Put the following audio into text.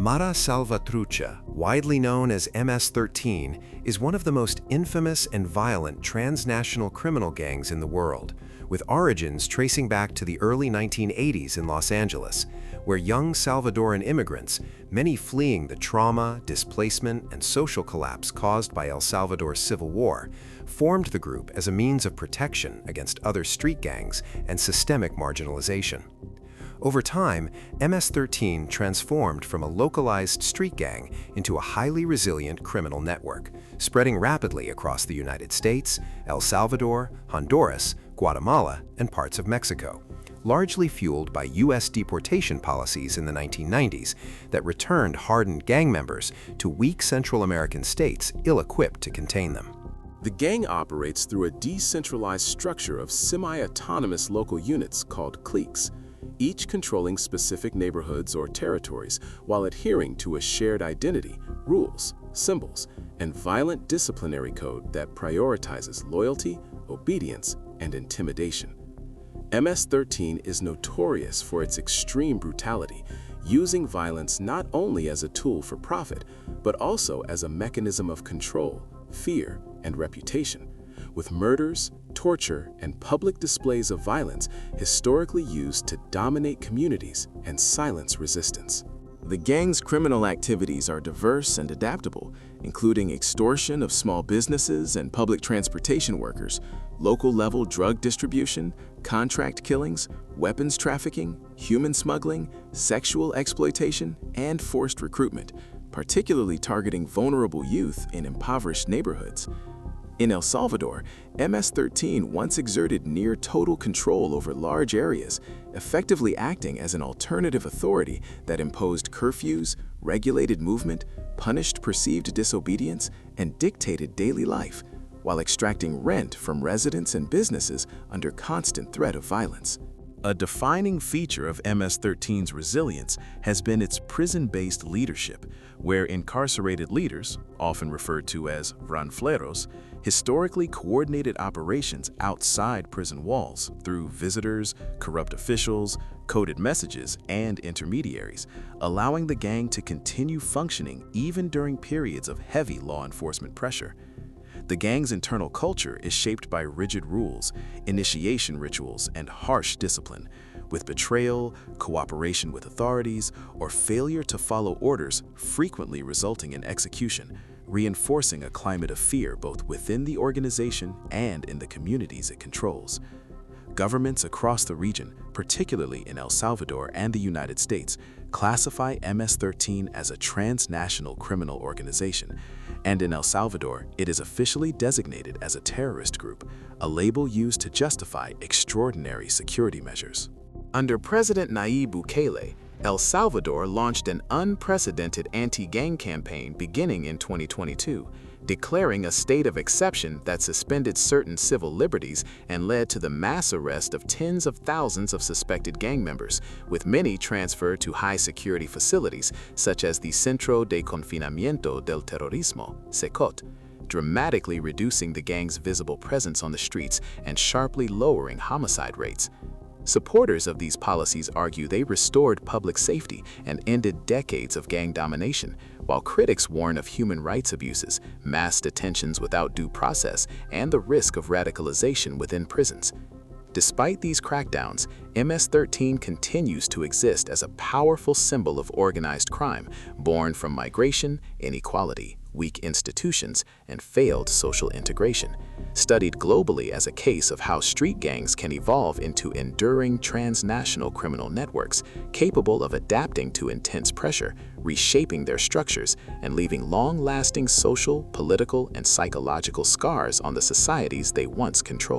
Marasalvatrucha, widely known as MS-13, is one of the most infamous and violent transnational criminal gangs in the world, with origins tracing back to the early 1980s in Los Angeles, where young Salvadoran immigrants, many fleeing the trauma, displacement, and social collapse caused by El Salvador's civil war, formed the group as a means of protection against other street gangs and systemic marginalization. Over time, MS-13 transformed from a localized street gang into a highly resilient criminal network, spreading rapidly across the United States, El Salvador, Honduras, Guatemala, and parts of Mexico, largely fueled by U.S. deportation policies in the 1990s that returned hardened gang members to weak Central American states ill-equipped to contain them. The gang operates through a decentralized structure of semi-autonomous local units called cliques, each controlling specific neighborhoods or territories while adhering to a shared identity, rules, symbols, and violent disciplinary code that prioritizes loyalty, obedience, and intimidation. MS-13 is notorious for its extreme brutality, using violence not only as a tool for profit, but also as a mechanism of control, fear, and reputation, with murders, torture, and public displays of violence historically used to dominate communities and silence resistance. The gang's criminal activities are diverse and adaptable, including extortion of small businesses and public transportation workers, local-level drug distribution, contract killings, weapons trafficking, human smuggling, sexual exploitation, and forced recruitment, particularly targeting vulnerable youth in impoverished neighborhoods. In El Salvador, MS-13 once exerted near-total control over large areas, effectively acting as an alternative authority that imposed curfews, regulated movement, punished perceived disobedience, and dictated daily life, while extracting rent from residents and businesses under constant threat of violence. A defining feature of MS-13's resilience has been its prison-based leadership, where incarcerated leaders, often referred to as ranfleros, historically coordinated operations outside prison walls through visitors, corrupt officials, coded messages, and intermediaries, allowing the gang to continue functioning even during periods of heavy law enforcement pressure. The gang's internal culture is shaped by rigid rules, initiation rituals, and harsh discipline, with betrayal, cooperation with authorities, or failure to follow orders frequently resulting in execution, reinforcing a climate of fear both within the organization and in the communities it controls. Governments across the region, particularly in El Salvador and the United States, classify MS-13 as a transnational criminal organization, and in El Salvador, it is officially designated as a terrorist group, a label used to justify extraordinary security measures. Under President Nayib Bukele, El Salvador launched an unprecedented anti-gang campaign beginning in 2022, declaring a state of exception that suspended certain civil liberties and led to the mass arrest of tens of thousands of suspected gang members, with many transferred to high-security facilities such as the Centro de Confinamiento del Terrorismo, CECOT, dramatically reducing the gang's visible presence on the streets and sharply lowering homicide rates. Supporters of these policies argue they restored public safety and ended decades of gang domination, while critics warn of human rights abuses, mass detentions without due process, and the risk of radicalization within prisons. Despite these crackdowns, MS-13 continues to exist as a powerful symbol of organized crime, born from migration, inequality, weak institutions, and failed social integration, studied globally as a case of how street gangs can evolve into enduring transnational criminal networks capable of adapting to intense pressure, reshaping their structures, and leaving long-lasting social, political, and psychological scars on the societies they once controlled.